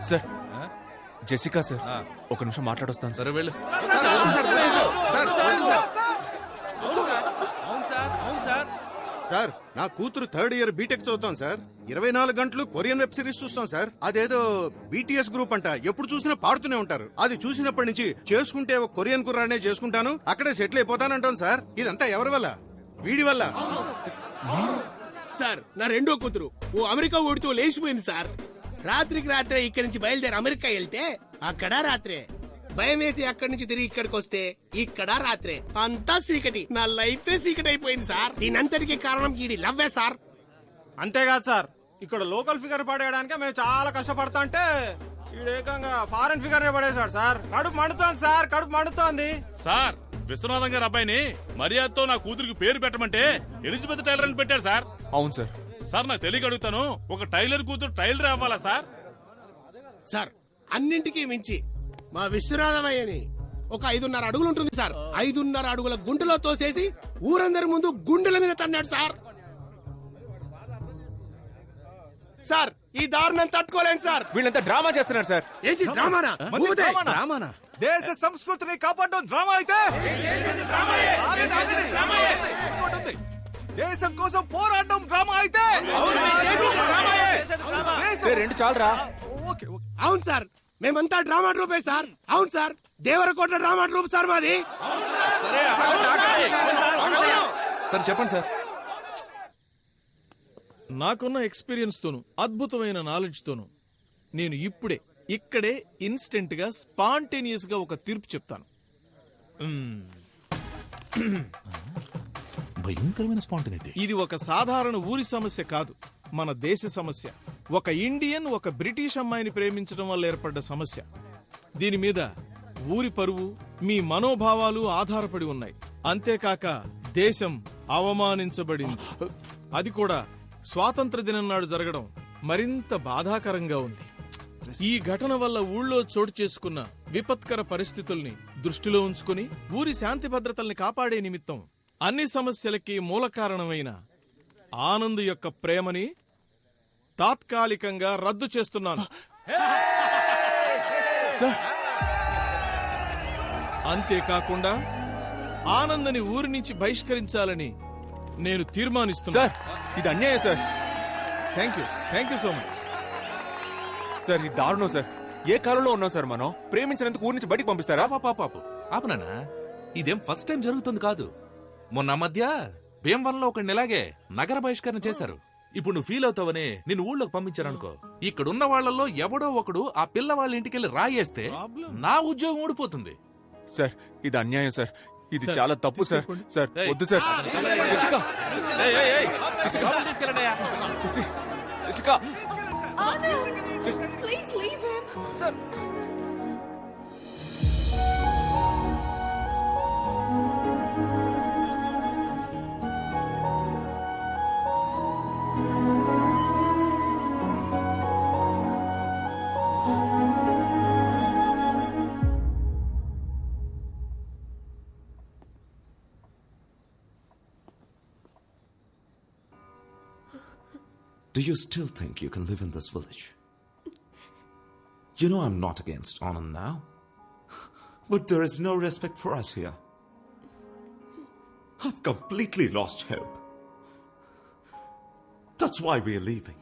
Sir Jessica sir ఒక నిమిషం మాట్లాడొస్తాను. సరే వెళ్ళు. సార్ నా కూతురు 3rd ఇయర్ బీటెక్ చదువుతాం సార్. 24 గంటలు కొరియన్ వెబ్ సిరీస్ చూస్తాం సార్. అదేదో BTS గ్రూప్ అంట, ఎప్పుడు చూసినా పాడుతూనే ఉంటారు. అది చూసినప్పటి నుంచి చేసుకుంటే ఒక కొరియన్ కుర్రానే చేసుకుంటాను, అక్కడే సెటిల్ అయిపోతానంటాను సార్. ఇదంతా ఎవరి వల్ల? వీడి వల్ల. సార్ నా రెండో కూతురు ఓ అమెరికా ఓడితో లేచిపోయింది సార్. రాత్రికి రాత్రే ఇక్కడి నుంచి బయలుదేరి అమెరికా వెళ్తే అక్కడ రాత్రే, భయం వేసి అక్కడి నుంచి తిరిగి ఇక్కడికి వస్తే ఇక్కడ రాత్రే, అంతా చీకటి. నా లైఫే చీకటి అయిపోయింది సార్. దీనంతటికి కారణం ఈడి లవ్వే సార్. అంతేకాదు సార్, ఇక్కడ లోకల్ ఫిగర్ పడేయడానికి మేము చాలా కష్టపడతా అంటే ఏకంగా ఫారెన్ ఫిగర్ పడేశాడు సార్. కడుపు మండుతోంది సార్, కడుపు మండుతోంది సార్. విశ్వనాథం గారి అబ్బాయిని మర్యాదతో నా కూతురికి పేరు పెట్టమంటే ఎలిజబెత్ టైలర్ అని పెట్టారు సార్. అవును సార్. సార్ నాకు తెలియక అడుగుతాను, ఒక టైలర్ కూతురు టైలర్ అవ్వాలా సార్? సార్ అన్నింటికీ మించి మా విశ్వనాథమయ్యని ఒక 5.5 అడుగులు ఉంటుంది సార్. 5.5 అడుగుల గుంటలో తోసేసి ఊరందరి ముందు గుండెల మీద తన్నాడు సార్. సార్ ఈ దారుణం తట్టుకోలేండి సార్. వీళ్ళంతా డ్రామా చేస్తున్నారు సార్. ఏంటి డ్రామానా? డ్రామానా? దేశ సంస్కృతిని కాపాడడం డ్రామా అయితే, దేశం కోసం పోరాడడం డ్రామా అయితే, రెండు చాలరా. అవును సార్, మేమంతా డ్రామా ట్రూపే సార్. అవును sir, Devarakota drama troupe sir మాది. సార్ చెప్పండి సార్. నాకున్న ఎక్స్పీరియన్స్ తోను, అద్భుతమైన నాలెడ్జ్ తోను నేను ఇప్పుడే ఇక్కడే ఇన్స్టెంట్ గా స్పాంటేనియస్ గా ఒక తీర్పు చెప్తాను. భయంకరమైన స్పాంటేనిటీ. ఇది ఒక సాధారణ ఊరి సమస్య కాదు, మన దేశ సమస్య. ఒక ఇండియన్ ఒక బ్రిటిష్ అమ్మాయిని ప్రేమించడం వల్ల ఏర్పడ్డ సమస్య. దీని మీద ఊరి పరువు, మీ మనోభావాలు ఆధారపడి ఉన్నాయి. అంతేకాక దేశం అవమానించబడింది. అది కూడా స్వాతంత్ర దినం నాడు జరగడం మరింత బాధాకరంగా ఉంది. ఈ ఘటన వల్ల ఊళ్ళో చోటు చేసుకున్న విపత్కర పరిస్థితుల్ని దృష్టిలో ఉంచుకుని ఊరి శాంతి భద్రతల్ని కాపాడే నిమిత్తం అన్ని సమస్యలకి మూల కారణమైన ఆనంద్ యొక్క ప్రేమని తాత్కాలికంగా రద్దు చేస్తున్నాను. అంతేకాకుండా ఆనంద్ని ఊరి నుంచి బహిష్కరించాలని నేను తీర్మానిస్తున్నా. సార్ ఇది అన్యాయం sir. Thank you so much sir. ఇది దారుణం సార్. ఏ కాలంలో ఉన్నాం సార్ మనం? ప్రేమించినందుకు ఊరి నుంచి బయటికి పంపిస్తారా? పాపు ఆపనా? ఇదేం ఫస్ట్ టైం జరుగుతుంది కాదు. మొన్న మధ్య భీమవరంలో ఒకడిని ఇలాగే నగర బహిష్కరణ చేశారు. ఇప్పుడు నువ్వు ఫీల్ అవుతావని నిన్ను ఊళ్ళోకి పంపించారనుకో, ఇక్కడున్న వాళ్లలో ఎవడో ఒకడు ఆ పిల్ల వాళ్ళ ఇంటికెళ్ళి రాయేస్తే నా ఉద్యోగం ఊడిపోతుంది. సార్ ఇది అన్యాయం సార్. ఇది చాలా తప్పు సార్. సార్ వద్దు sir. Jessica Please leave him. Sir. Do you still think you can live in this village? You know I'm not against Anand now. But there is no respect for us here. I've completely lost hope. That's why we're leaving.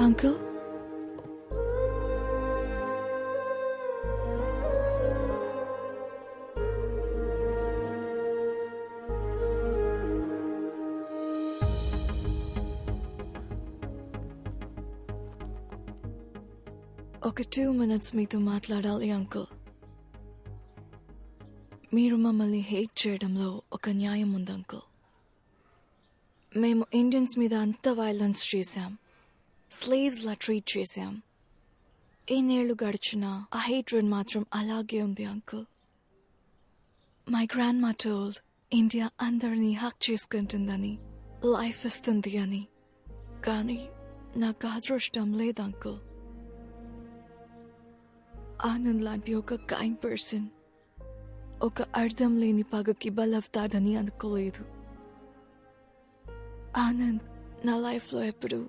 Uncle? ఒక 2 minutes మీతో మాట్లాడాలి uncle. మీరు మమ్మల్ని hate చేయడంలో ఒక న్యాయం ఉంది uncle. మేము ఇండియన్స్ మీద అంత వైలెన్స్ చేశాం, స్లేవ్స్ లా ట్రీట్ చేశాం. ఎన్నేళ్లు గడిచినా ఆ హేట్రెడ్ మాత్రం అలాగే ఉంది అంకుల్. మై గ్రాండ్ మా టోల్డ్ ఇండియా అందరినీ హక్ చేసుకుంటుందని, లైఫ్ ఇస్తుంది అని. కానీ నాకు అదృష్టం లేదు అంకుల్. ఆనంద్ లాంటి ఒక కైండ్ పర్సన్ ఒక అర్థం లేని పగకి బలవుతాడని అనుకోలేదు. ఆనంద్ నా లైఫ్లో ఎప్పుడు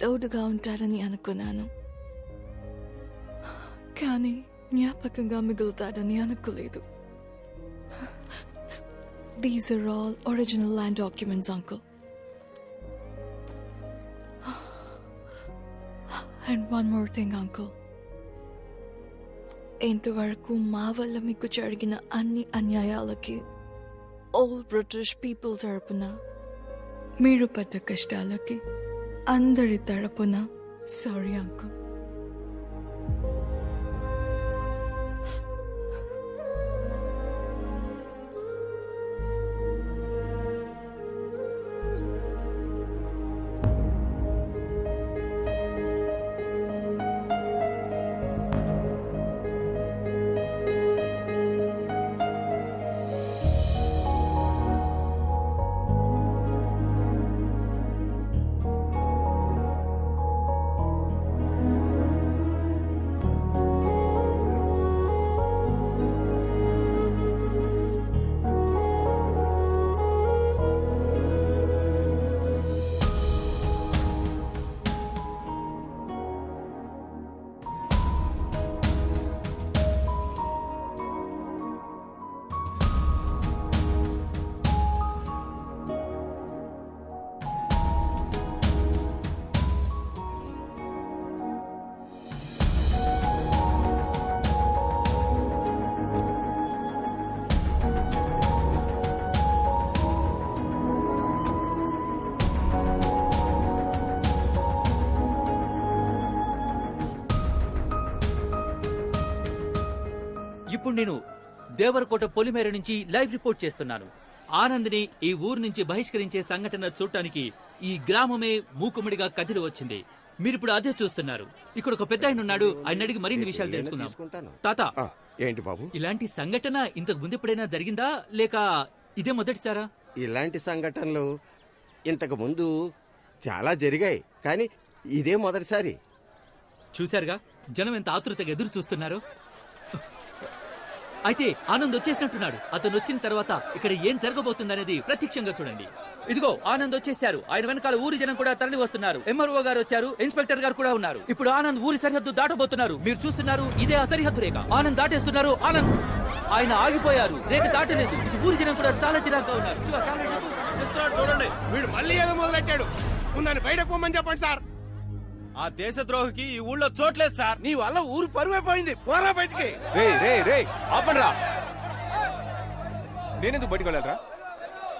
తోడుగా ఉంటాడని అనుకున్నాను, కానీ జ్ఞాపకంగా మిగులుతాడని అనుకోలేదు. These are all original land documents, uncle. And one more thing, uncle. ఇంతవరకు మా వల్ల మీకు జరిగిన అన్ని అన్యాయాలకి ఓల్ బ్రిటిష్ పీపుల్ తరపున, మీరు పడ్డ కష్టాలకి అందరి తరపున సారీ అంకుల్. ఇప్పుడు నేను దేవరకోట పొలిమేర నుంచి లైవ్ రిపోర్ట్ చేస్తున్నాను. ఆనంద్ని ఈ ఊరు నుంచి బహిష్కరించే సంఘటన చూడటానికి ఈ గ్రామమే మూకుమ్మడిగా కదిలి వచ్చింది. మీరిప్పుడు అదే చూస్తున్నారు. ఇక్కడ ఒక పెద్ద ఆయన ఉన్నాడు, ఆయన అడిగి మరిన్ని విషయాలు తెలుసుకుందాం. తాత, ఏంటి బాబు? ఇలాంటి సంఘటన ఇంతకు ముందు ఎప్పుడైనా జరిగిందా, లేక ఇదే మొదటిసారా? ఇలాంటి సంఘటనలు ఇంతకు ముందు చాలా జరిగాయి, కానీ ఇదే మొదటిసారి. చూశారుగా జనం ఎంత ఆతృతగా ఎదురు చూస్తున్నారు. అయితే ఆనంద్ వచ్చేసినట్టున్నాడు. అతను వచ్చిన తర్వాత ఇక్కడ ఏం జరగబోతుందనేది ప్రత్యక్షంగా చూడండి. ఇదిగో ఆనంద్ వచ్చేసారు. ఆయన వెనకాల ఊరి జనం కూడా తరలి వస్తున్నారు. ఎంఆర్ఓ గారు వచ్చారు, ఇన్స్పెక్టర్ గారు కూడా ఉన్నారు. ఇప్పుడు ఆనంద్ ఊరి సరిహద్దు దాటబోతున్నారు. మీరు చూస్తున్నారు, ఇదే ఆ సరిహద్దు రేఖ. ఆనంద్ దాటేస్తున్నారు. ఆనంద్ ఆయన ఆగిపోయారు, రేఖ దాటలేదు. ఇది ఊరి జనం కూడా చాలా చిరాగ్గా ఉన్నారు. చూడండి, వీడు మళ్ళీ ఏదో మొదలెట్టాడు. ముందని బయటకు పోమని చెప్పండి సార్. ఆ దేశద్రోహికి ఈ ఊళ్ళో చోట్లేదు సార్. నీ వల్ల ఊరు పరువైపోయింది. పోరా బయటికి. ఆపండ్రా. నేనెందుకు బయటకు వెళ్ళాలరా?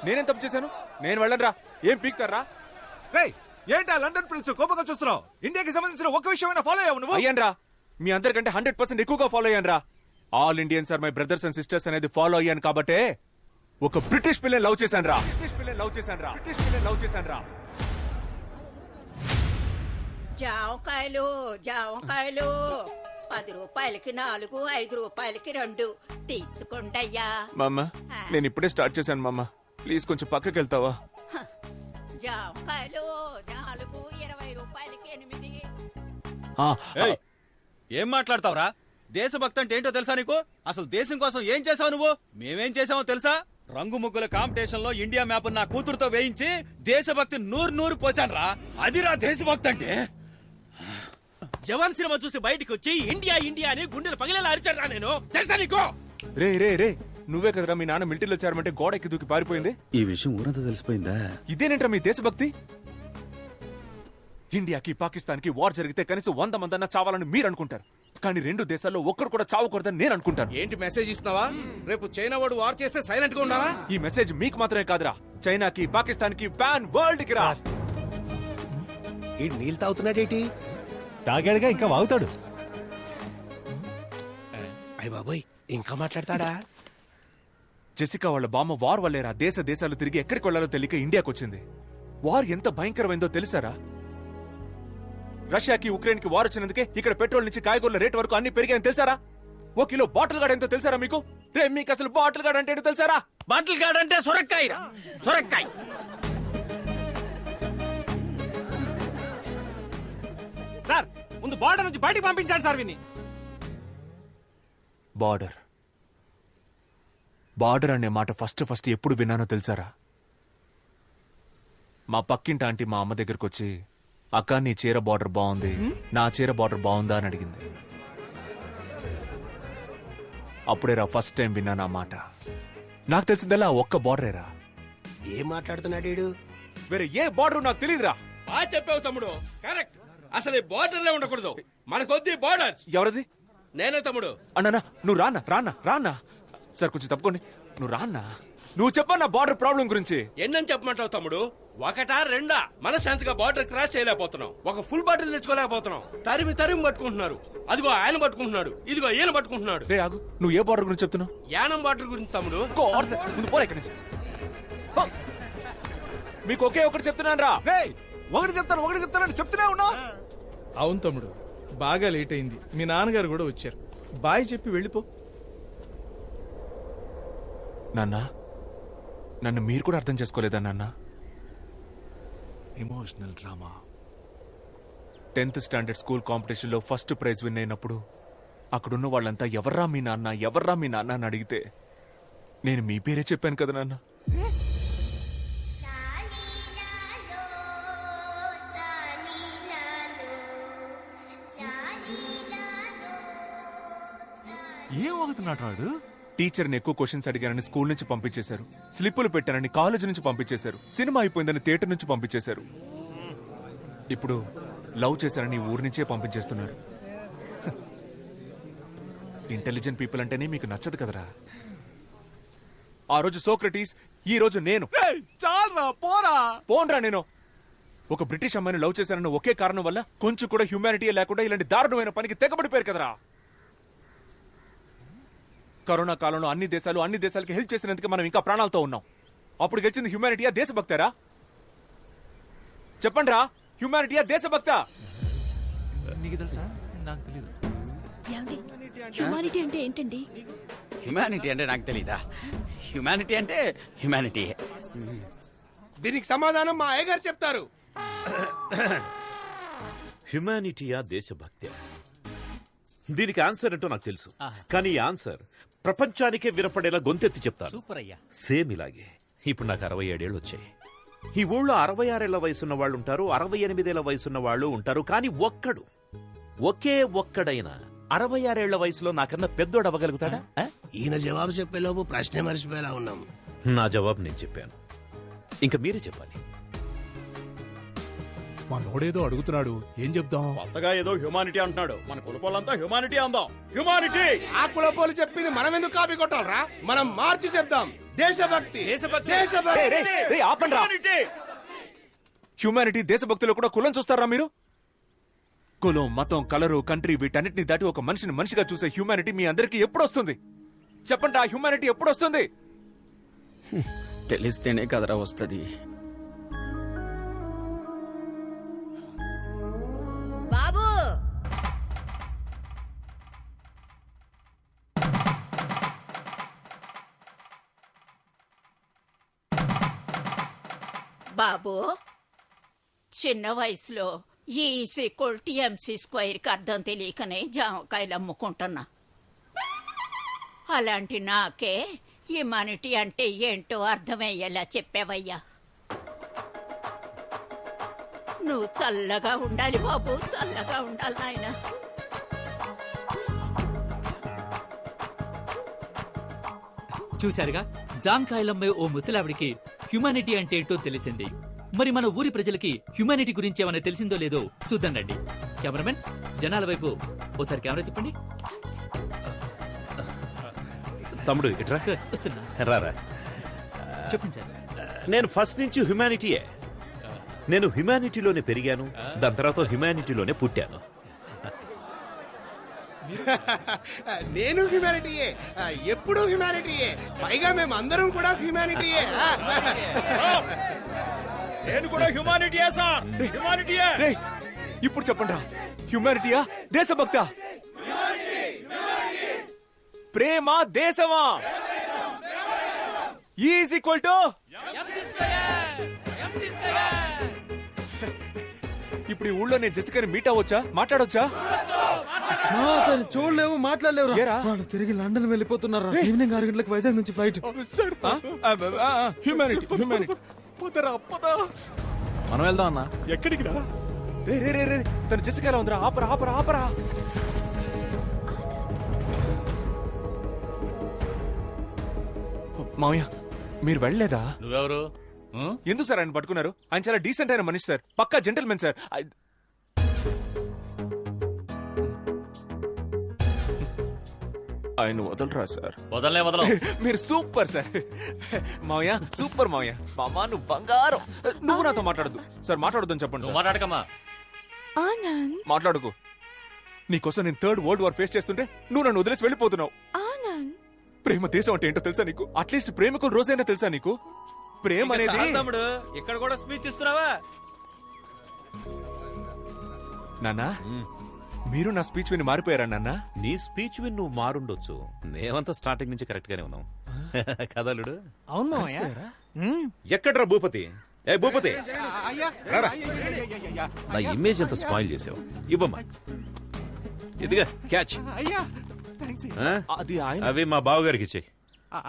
నేనేం తప్పు చేశాను? నేను వెళ్ళనురా. ఏం పీక్తారా? ఏంటా లండన్ ప్రిన్స్ కోపంగా చూస్తున్నావు? ఇండియాకి సంబంధించిన ఒక్క విషయమైనా ఫాలో అయ్యావు నువ్వు? అయ్యాన్రా, మీ అందరికంటే 100% ఎక్కువగా ఫాలో అయ్యాన్రా. All Indians are my brothers and sisters అనేది ఫాలో అయ్యాను కాబట్టే ఒక బ్రిటిష్ పిల్లని లవ్ చేశాన్రా. జామకాయలు 10 రూపాయలకి 4, 5 రూపాయలకి 2 తీసుకుంటయ్యా. మామ, నేను ఇప్పుడే స్టార్ట్ చేశాను మామ. ప్లీజ్ కొంచెం పక్కకి వెళ్తావా? జామకాయలు 4, 20 రూపాయలకి 8. ఏం మాట్లాడతావురా? దేశభక్తి అంటే ఏంటో తెలుసా నీకు? అసలు దేశం కోసం ఏం చేసావు నువ్వు? మేమేం చేసామో తెలుసా? రంగు ముగ్గుల కాంపిటీషన్ లో ఇండియా మ్యాప్ నా కూతురుతో వేయించి దేశభక్తి 100 పోసాన్రా. అదిరా దేశభక్తి అంటే. జవాన్ సినిమా చూసి బయటికి వచ్చి ఇండియా ఇండియా అని గుండెలు పగిలేలా అరిచారా నేను, తెలుసా నీకు? రే నువ్వే కదరా మీ నాన్న మిలిటరీలో చేరమంటే గోడ ఎక్కి దూకి పారిపోయింది. ఈ విషయం ఊరంతా తెలిసిపోయిందా? ఇదేనేంట్రా మీ దేశభక్తి? ఇండియాకి పాకిస్తాన్ కి వార్ జరిగితే కనీసం 100 మందన్నా చావాలని మీరు అనుకుంటారు, కానీ 2 దేశాల్లో ఒక్కరు కూడా చావకూడదని నేను అనుకుంటాను. ఏంటి మెసేజ్ ఇస్తున్నావా? రేపు చైనా వాడు వార్ చేస్తే సైలెంట్ గా ఉండాలా? ఈ మెసేజ్ మీకు మాత్రమే కాదురా, చైనాకి, పాకిస్తాన్ కి, పాన్ వరల్డ్ కి రా. ఈ నీళ్ళు తాగుతున్నాడేటి? తాగాడుగా, ఇంకా వాగుతాడు. అయ్య బాబోయ్, ఇంకా మాట్లాడతాడా? జెసికా వాళ్ళ బామ్మ వార్ వల్లేరా దేశాలు తిరిగి ఎక్కడికి వెళ్లాలో తెలియక ఇండియాకి వచ్చింది. వార్ ఎంత భయంకరమైందో తెలుసారా? రష్యాకి ఉక్రెయిన్ కి వార్ వచ్చినందుకే ఇక్కడ పెట్రోల్ నుంచి కాయగూరల రేట్ వరకు అన్ని పెరిగాయని తెలుసారా? 1 కిలో బాటిల్ గార్డ్ ఎంతో తెలుసారా మీకు? రే మీకు అసలు బాటిల్ గార్డ్ అంటే ఏంటో తెలుసారా? బాటిల్ గార్డ్ అంటే సొరకాయ సొరకాయ. సార్ ముందు బార్డర్ నుంచి బయటికి పంపించాడు సార్ విని. బార్డర్ బార్డర్ అనే మాట ఫస్ట్ ఎప్పుడు విన్నానో తెలుసారా? మా పక్కింటి ఆంటీ మా అమ్మ దగ్గరకు వచ్చి, అక్క నీ చీర బార్డర్ బాగుంది, నా చీర బార్డర్ బాగుందా అని అడిగింది. అప్పుడేరా ఫస్ట్ టైం విన్నాను ఆ మాట. నాకు తెలిసిందల్లా ఒక్క బార్డరేరా. ఏం మాట్లాడుతున్నాడు? వేరే ఏ బార్డర్ నాకు తెలియదురా. బాగా చెప్పావు తమ్ముడు, కరెక్ట్. అసలు ఈ బార్డర్లే ఉండకూడదు, మనకొద్ది బార్డర్. ఎవరది? నేనే తమ్ముడు. అన్నా నువ్వు రానా సార్ కొంచెం తప్పుకోండి. నువ్వు రాన్నా, నువ్వు చెప్పన్నా బార్డర్ ప్రాబ్లం గురించి. ఎన్నని చెప్పమంటావు తమ్ముడు? 1 2 మనశాంతిగా బార్డర్ క్రాస్ చేయలేకపోతున్నాం, ఒక ఫుల్ బాటిల్ తెచ్చుకోలేకపోతున్నాం. తరిమి పట్టుకుంటున్నారు. అదిగో ఆయన పట్టుకుంటున్నాడు, ఇదిగో ఈయన పట్టుకుంటున్నాడు. రే ఆగు, నువ్వు ఏ బార్డర్ గురించి చెప్తున్నావు? యానం బార్డర్ గురించి తమ్ముడు. ముందు పోరా ఇక్కడి నుంచి. మీకు ఒకే ఒకటి చెప్తున్నాను రా. ఒకటి చెప్తానని చెప్తూనే ఉన్నావు. అవును తమ్ముడు, బాగా లేట్ అయింది. మీ నాన్నగారు కూడా వచ్చారు. బాయ్ చెప్పి వెళ్ళిపో. నన్ను మీరు కూడా అర్థం చేసుకోలేదా నాన్న? Emotional drama. 10th standard school competition లో ఫస్ట్ ప్రైజ్ విన్ అయినప్పుడు అక్కడున్న వాళ్ళంతా ఎవర్రా మీ నాన్న అని అడిగితే నేను మీ పేరే చెప్పాను కదా నాన్న. ఏం అవుతున్నాడు వాడు? టీచర్ని ఎక్కువ క్వశ్చన్స్ అడిగానని స్కూల్ నుంచి పంపించేశారు, స్లిప్పులు పెట్టానని కాలేజ్ నుంచి పంపించేశారు, సినిమా అయిపోయిందని థియేటర్ నుంచి పంపించేశారు, ఇప్పుడు లవ్ చేశారని ఊరి నుంచే పంపించేస్తున్నారు. ఇంటెలిజెంట్ పీపుల్ అంటేనే మీకు నచ్చదు కదరా. ఆ రోజు సోక్రటీస్, ఈ రోజు నేను. చాలరా పోన్రా. నేను ఒక బ్రిటిష్ అమ్మాయిని లవ్ చేశానన్న ఒకే కారణం వల్ల కొంచెం కూడా హ్యూమానిటీ లేకుండా ఇలాంటి దారుణమైన పనికి తెగబడిపోయారు కదరా. కరోనా కాలంలో అన్ని దేశాలకి హెల్ప్ చేసినందుకు మనం ఇంకా ప్రాణాలతో ఉన్నాం. అప్పుడు గెలిచింది హ్యూమానిటీయా దేశభక్తారా? చెప్పండి రా, హ్యూమానిటీయా దేశభక్త? నీకు తెలుసా? నాకు తెలియదు. హ్యుమానిటీ అంటే ఏంటండి? హ్యుమానిటీ అంటే నాకు తెలీదా? హ్యుమానిటీ అంటే హ్యుమానిటీ. దీనికి సమాధానం మా అయ్యగారు చెప్తారు. హ్యుమానిటీయా దేశభక్తి? దీనికి ఆన్సర్ ఏంటో నాకు తెలుసు, కానీ ఈ ఆన్సర్ ప్రపంచానికే వినపడేలా గొంతెత్తి చెప్తాను. సూపర్ అయ్యా. సేమ్ ఇలాగే. ఇప్పుడు నాకు 67 ఏళ్ళు వచ్చాయి. ఈ ఊళ్ళో 66 ఏళ్ల వయసున్న వాళ్ళు ఉంటారు, 68 ఏళ్ల వయసున్న వాళ్ళు ఉంటారు, కానీ ఒకే ఒక్కడైనా 66 ఏళ్ల వయసులో నాకన్నా పెద్దోడు అవ్వగలుగుతాడా? ఈయన జవాబు చెప్పేలోపు ప్రశ్నే మర్చిపోయేలా ఉన్నాం. నా జవాబు నేను చెప్పాను, ఇంకా మీరే చెప్పాలి. మా నోడేదో అడుగుతున్నాడు, ఏం చెప్దాం? కొత్తగా ఏదో హ్యూమానిటీ అంటున్నాడు, మన కులపోలంతా హ్యూమానిటీ అందాం. హ్యూమానిటీ. ఆ కులపోలు చెప్పింది మనం ఎందుకు కాపీ కొట్టాలరా? మనం మార్చి చెప్దాం. దేశభక్తి. హ్యూమానిటీ దేశభక్తిలో కూడా కులం చూస్తారా మీరు? కులం, మతం, కలరు, కంట్రీ వీటన్నిటిని దాటి ఒక మనిషిని మనిషిగా చూసే హ్యూమానిటీ మీ అందరికీ ఎప్పుడు వస్తుంది? చెప్పండి, ఆ హ్యూమానిటీ ఎప్పుడు వస్తుంది? తెలిస్తేనే కదరా వస్తుంది. బాబు బాబు, చిన్న వయసులో E=MC² అర్థం తెలియకనే జామకాయలు అమ్ముకుంటున్నా. అలాంటి నాకే హ్యుమానిటీ అంటే ఏంటో అర్థమయ్యేలా చెప్పావయ్యా. నువ్వు చల్లగా ఉండాలి బాబు, చల్లగా ఉండాలి నాయన. చూశారుగా, జాంకాయలమ్మే ఓ ముసలావిడికి హ్యుమానిటీ అంటే ఏంటో తెలిసింది. మరి మన ఊరి ప్రజలకి హ్యుమానిటీ గురించి ఏమైనా తెలిసిందో లేదో చూద్దాం రండి. కెమెరామెన్, జనాల వైపు ఓసారి కెమెరా తిప్పండి. తమ్ముడు ఇట్రా. సార్ వస్తున్నా. రారా. చెప్పండి సార్. నేను ఫస్ట్ నుంచి హ్యుమానిటీయే. నేను హ్యుమానిటీలోనే పెరిగాను, దాని తర్వాత హ్యుమానిటీలోనే పుట్టాను. నేను హ్యుమానిటీయే, ఎప్పుడు హ్యుమానిటీయే, పైగా మేము అందరం కూడా హ్యుమానిటీయే. నేను కూడా హ్యుమానిటీయే సార్, హ్యుమానిటీయే. ఇప్పుడు చెప్పండి రా, హ్యుమానిటీయా దేశభక్త? ప్రేమ దేశమా? ఈజ్ ఈక్వల్ టు ఇప్పుడు ఈ ఊళ్ళో నేను జెసికాని మీట్ అవ్వచ్చా, మాట్లాడొచ్చా? చూడలేవు, మాట్లాడలేవు. ఏరా? వాళ్ళు తిరిగి లండన్ వెళ్ళిపోతున్నారు. ఈవినింగ్ 6 గంటలకు వైజాగ్ నుంచి ఫ్లైట్. Humanity humanity. మనం వెళ్దాం అన్నా. ఎక్కడికి రా? రే రే రే రే, తను జెసికా ఉందిరా. ఆపరా ఆపరా ఆపరా. మామయ్య మీరు వెళ్ళలేదా? నువ్వెవరు? ఎందుకు సార్ ఆయన పట్టుకున్నారు? ఆయన చాలా డీసెంట్ అయిన మనిషి సార్, పక్కా జెంటల్మెన్ సార్. ఆయన వదలరా సార్? వదలనే వదలం. మీరు సూపర్ సార్. మామయ్య సూపర్ మామయ్య. మామా నువ్వు బంగారం. నువ్వు నాతో మాట్లాడద్దు సార్, మాట్లాడొద్దని చెప్పండి సార్. మాట్లాడకమ్మా. ఆనంద్, మాట్లాడుకో. నీకోసం నేను 3rd World War ఫేస్ చేస్తుంటే నువ్వు నన్ను వదిలేసి వెళ్ళిపోతున్నావు. ఆనంద్, ప్రేమ దేశం అంటే ఏంటో తెలుసా నీకు? అట్లీస్ట్ ప్రేమికుల రోజైనా తెలుసా నీకు? ప్రేమ అనేది తమ్ముడు ఇక్కడ కూడా స్పీచ్ ఇస్తున్నావా? నాన్నా, మీరు నా స్పీచ్ విని మారిపోయారా నాన్నా? నీ స్పీచ్ విని నువ్వు మారుండొచ్చు, మేమంతా స్టార్టింగ్ నుంచి కరెక్ట్ గానే ఉన్నాం. కదలుడు. అవును. ఎక్కడ్రా భూపతి? ఏ భూపతి, రారా. నా ఇమేజ్ ఎంత స్పాయిల్ చేసావు. ఇవ్వమ్మా, ఇదిగా క్యాచ్. ఆ? అది ఆయన. అవి మా బావగారికి ఇచ్చేయి.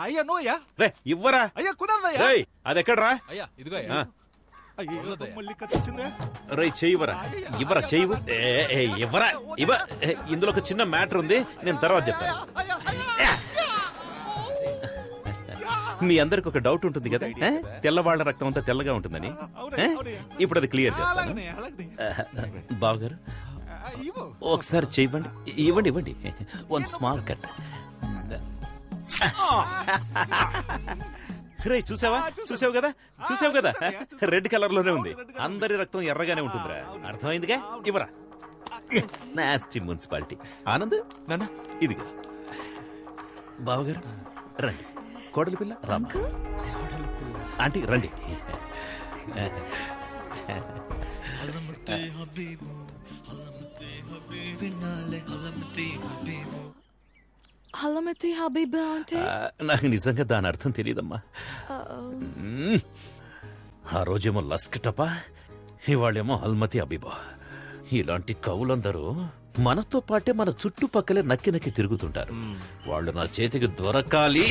అయ్యా నో అయ్యా. రే ఇవ్వరా. అయ్యా కుదరదయ్యా. రేయ్, అది ఎక్కడ్రా? అయ్యా ఇదిగో. మళ్ళీ కత్తిచ్చిందే. రై చెయ్యివరా. ఇవ్వరా, చెయ్యి. ఇవ్వరా, ఇవ్వ. ఇందులో ఒక చిన్న మ్యాటర్ ఉంది, నేను తర్వాత చెప్తాను. మీ అందరికి ఒక డౌట్ ఉంటుంది కదా, తెల్లవాళ్ల రక్తం అంతా తెల్లగా ఉంటుందని. ఇప్పుడు అది క్లియర్ చేస్తాను. బావగారు ఒకసారి చెయ్యండి. ఇవ్వండి ఇవ్వండి. 1 స్మాల్ కట్. రే చూసావా, చూసావు కదా, చూసావు కదా, రెడ్ కలర్ లోనే ఉంది. అందరి రక్తం ఎర్రగానే ఉంటుందిరా. అర్థమైందిగా? ఇవ్వరా. Nasty municipality. ఆనంద్ నాన్న, ఇదిగా. బావగారు రండి. కోడలి పిల్ల రామా. ఆంటీ రండి. హలమతి హబీబా అంటే? నాకు నిజంగా దాని అర్థం తెలియదమ్మా. ఆ రోజేమో లస్క్ టపా, ఇవాళేమో అల్మతి అబీబా. ఇలాంటి కవులందరూ మనతో పాటే మన చుట్టుపక్కలే నక్కి నక్కి తిరుగుతుంటారు. వాళ్ళు నా చేతికి దొరకాలి.